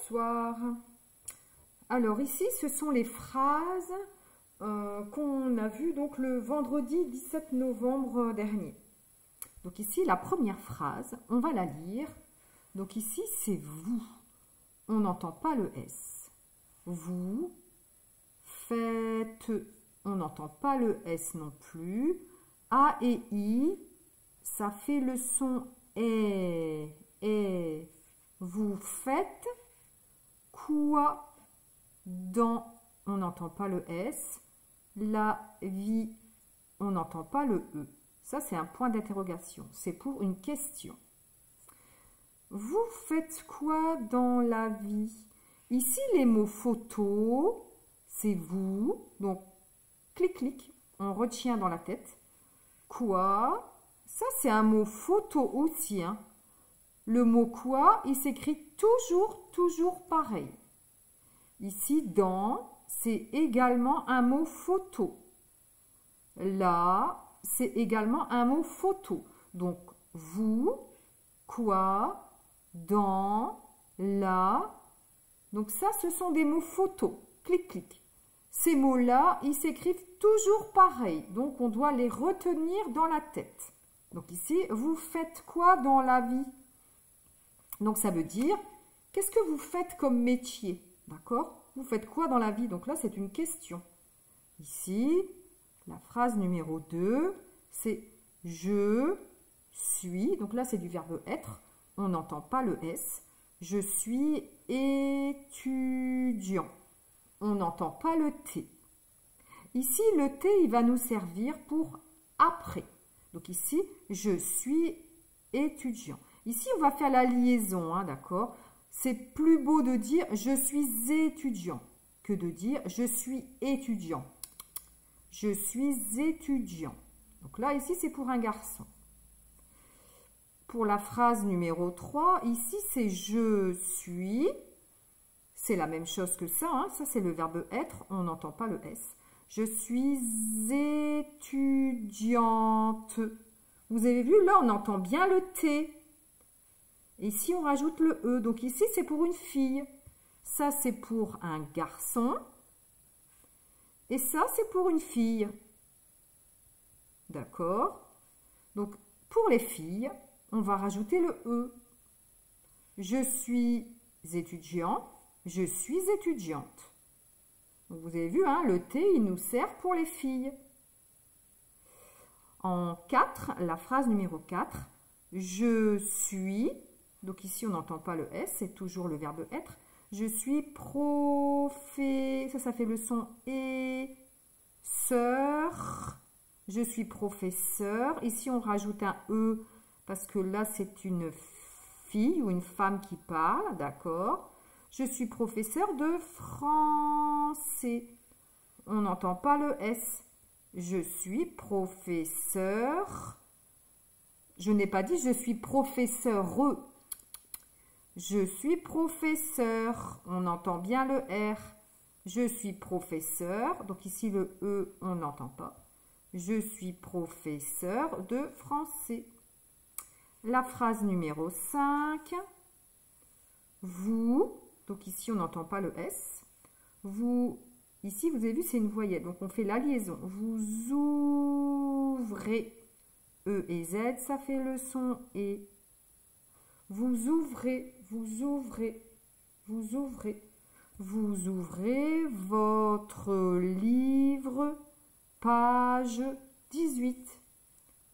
Bonsoir. Alors ici, ce sont les phrases qu'on a vues donc le vendredi 17 novembre dernier. Donc ici, la première phrase, on va la lire. Donc ici, c'est vous. On n'entend pas le S. Vous faites. On n'entend pas le S non plus. A et I, ça fait le son et. Vous faites quoi dans, on n'entend pas le S. La vie, on n'entend pas le E. Ça, c'est un point d'interrogation. C'est pour une question. Vous faites quoi dans la vie? Ici, les mots photo, c'est vous. Donc, clic, clic, on retient dans la tête. Quoi? Ça, c'est un mot photo aussi. Hein. Le mot quoi, il s'écrit toujours pareil. Ici, dans, c'est également un mot photo. Là, c'est également un mot photo. Donc, vous, quoi, dans, là. Donc ça, ce sont des mots photo. Clic, clic. Ces mots-là, ils s'écrivent toujours pareil. Donc, on doit les retenir dans la tête. Donc ici, vous faites quoi dans la vie? Donc, ça veut dire, qu'est-ce que vous faites comme métier? D'accord? Vous faites quoi dans la vie? Donc là, c'est une question. Ici, la phrase numéro 2, c'est « je suis ». Donc là, c'est du verbe « être ». On n'entend pas le S. « Je suis étudiant ». On n'entend pas le T. Ici, le T, il va nous servir pour « après ». Donc ici, « je suis étudiant ». Ici, on va faire la liaison, hein, d'accord? C'est plus beau de dire « je suis étudiant » que de dire « je suis étudiant ». Je suis étudiant. Donc là, ici, c'est pour un garçon. Pour la phrase numéro 3, ici, c'est « je suis ». C'est la même chose que ça. Hein. Ça, c'est le verbe « être ». On n'entend pas le S. Je suis étudiante. Vous avez vu, là, on entend bien le T. Et ici, on rajoute le E. Donc ici, c'est pour une fille. Ça, c'est pour un garçon. Et ça, c'est pour une fille. D'accord? Donc, pour les filles, on va rajouter le E. Je suis étudiant. Je suis étudiante. Donc, vous avez vu, hein, le T, il nous sert pour les filles. En 4, la phrase numéro 4. Je suis... Donc ici, on n'entend pas le S, c'est toujours le verbe être. Je suis ça fait le son et sœur. Je suis professeur. Ici, on rajoute un E parce que là, c'est une fille ou une femme qui parle, d'accord. Je suis professeur de français. On n'entend pas le S. Je suis professeur. Je n'ai pas dit je suis professeur. Je suis professeur. On entend bien le R. Je suis professeur. Donc ici, le E, on n'entend pas. Je suis professeur de français. La phrase numéro 5. Vous. Donc ici, on n'entend pas le S. Vous. Ici, vous avez vu, c'est une voyelle. Donc, on fait la liaison. Vous ouvrez. E et Z, ça fait le son et. Vous ouvrez, vous ouvrez, vous ouvrez. Vous ouvrez votre livre, page 18.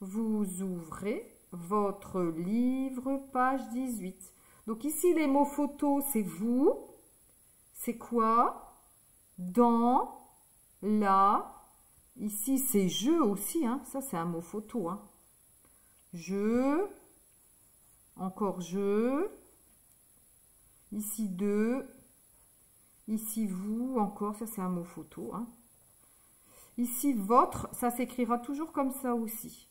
Vous ouvrez votre livre, page 18. Donc ici, les mots photos, c'est vous. C'est quoi? Dans, là. Ici, c'est je aussi. Hein. Ça, c'est un mot photo. Hein. Je... Encore je. Ici deux. Ici vous. Encore, ça c'est un mot photo. Hein. Ici votre, ça s'écrira toujours comme ça aussi.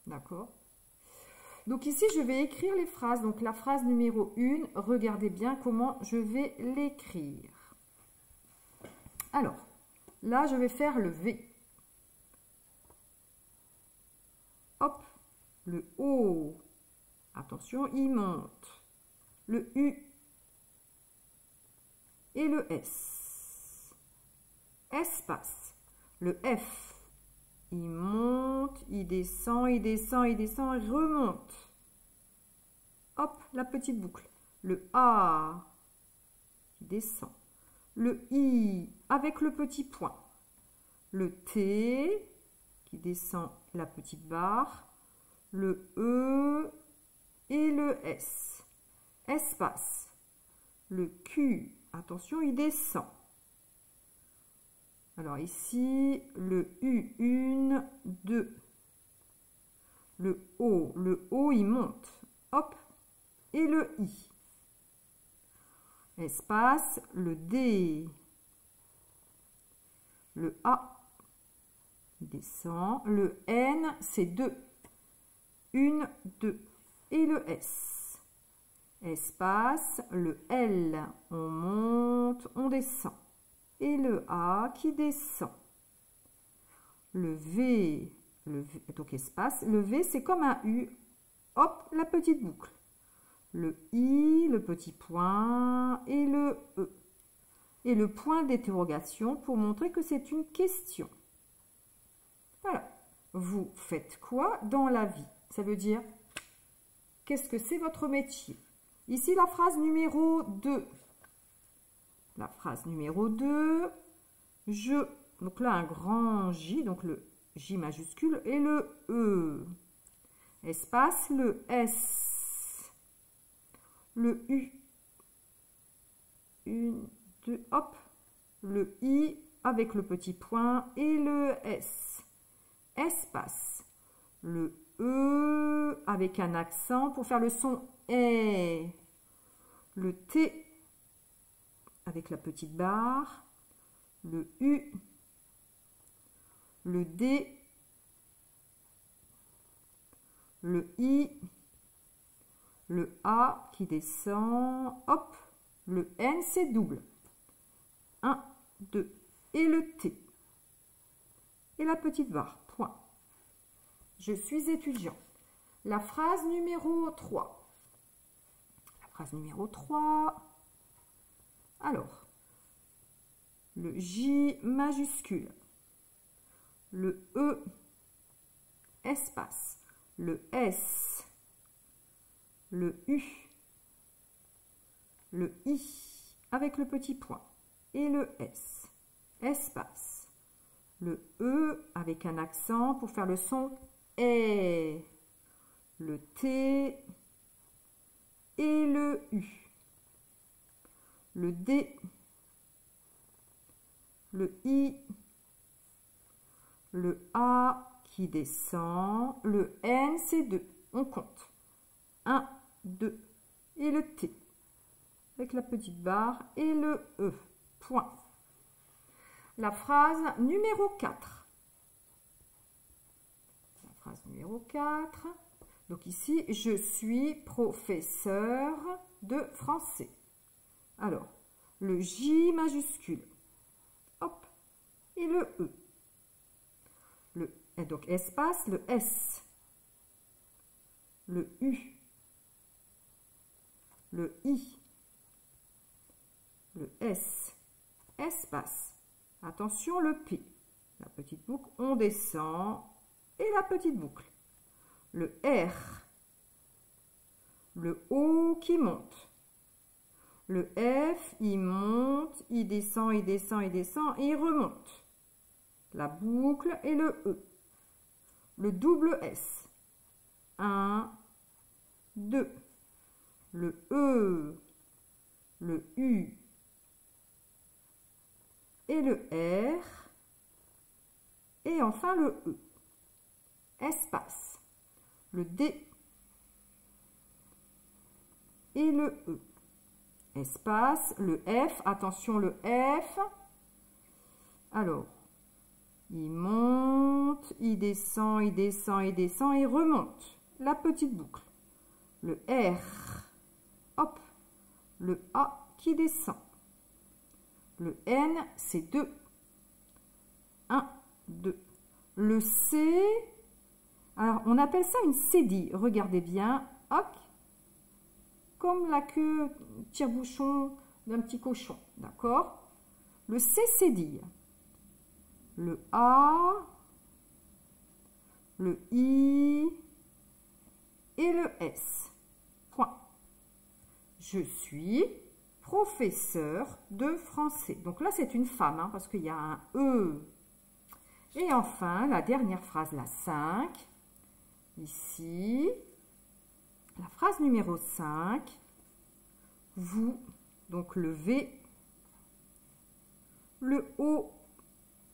D'accord? Donc ici, je vais écrire les phrases. Donc la phrase numéro 1, regardez bien comment je vais l'écrire. Alors, là, je vais faire le V. Hop, le O. Attention, il monte. Le U. et le S. Espace. Le F, il monte, il descend, il descend, il descend, il remonte. Hop, la petite boucle. Le A, qui descend. Le I, avec le petit point. Le T, qui descend la petite barre. Le E et le S. Espace. Le Q, attention, il descend. Alors ici, le U, 1, 2. Le O, il monte. Hop, et le I. Espace, le D. Le A, il descend. Le N, c'est 2. 1, 2. Et le S. Espace, le L, on monte, on descend. Et le A qui descend. Le V, donc espace, le V c'est comme un U, hop, la petite boucle. Le I, le petit point et le E. Et le point d'interrogation pour montrer que c'est une question. Voilà. Vous faites quoi dans la vie? Ça veut dire, qu'est-ce que c'est votre métier? Ici, la phrase numéro 2. La phrase numéro 2, donc là un grand J, donc le J majuscule et le E. Espace, le S. Le U. 1, 2, hop. Le I avec le petit point et le S. Espace. Le E avec un accent pour faire le son E. Le T avec la petite barre, le U, le D, le I, le A qui descend, hop, le N c'est double, 1, 2, et le T, et la petite barre, point. Je suis étudiant. La phrase numéro 3. La phrase numéro 3. Alors, le J majuscule, le E, espace, le S, le U, le I, avec le petit point, et le S, espace, le E, avec un accent pour faire le son E, le T, et le U. Le D, le I, le A qui descend, le N c'est 2, on compte, 1, 2, et le T, avec la petite barre, et le E, point. La phrase numéro 4. La phrase numéro 4, donc ici, je suis professeur de français. Alors, le J majuscule, hop, et le E. Et donc, espace, le S, le U, le I, le S, espace. Attention, le P, la petite boucle, on descend, et la petite boucle. Le R, le O qui monte. Le F, il monte, il descend, il descend, il descend, et il remonte. La boucle et le E. Le double S. 1, 2. Le E, le U et le R. Et enfin le E. Espace. Le D et le E. Espace, le F, attention le F. Alors, il monte, il descend, il descend, il descend, il remonte. La petite boucle. Le R, hop, le A qui descend. Le N, c'est 2. 1, 2. Le C, alors on appelle ça une cédille. Regardez bien, hop. Comme la queue tire-bouchon d'un petit cochon, d'accord? Le C cédille. Le A, le I et le S. Point. Je suis professeur de français. Donc là, c'est une femme, hein, parce qu'il y a un E. Et enfin, la dernière phrase, la 5. Ici, la phrase numéro 5. Vous, donc le V, le O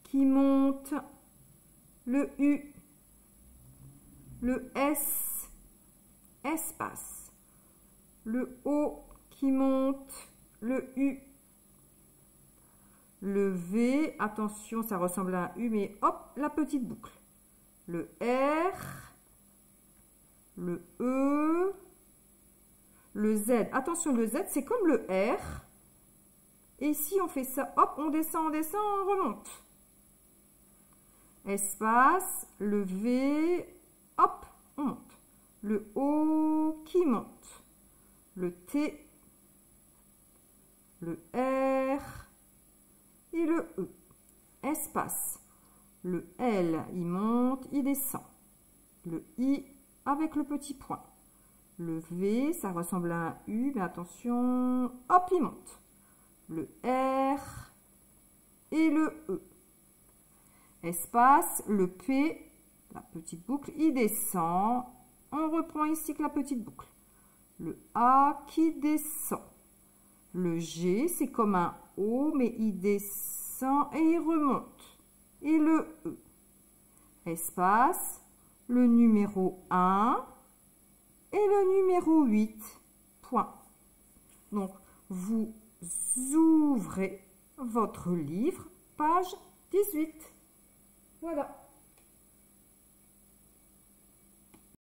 qui monte, le U, le S, espace, le O qui monte, le U, le V, attention, ça ressemble à un U, mais hop, la petite boucle. Le R, le E, le Z. Attention, le Z, c'est comme le R. Et si on fait ça, hop, on descend, on remonte. Espace, le V, hop, on monte. Le O qui monte. Le T, le R et le E. Espace. Le L, il monte, il descend. Le I avec le petit point. Le V, ça ressemble à un U, mais attention, hop, il monte. Le R et le E. Espace, le P, la petite boucle, il descend. On reprend ici que la petite boucle. Le A qui descend. Le G, c'est comme un O, mais il descend et il remonte. Et le E. Espace, le numéro 1 et le numéro 8. Point. Donc, vous ouvrez votre livre, page 18. Voilà.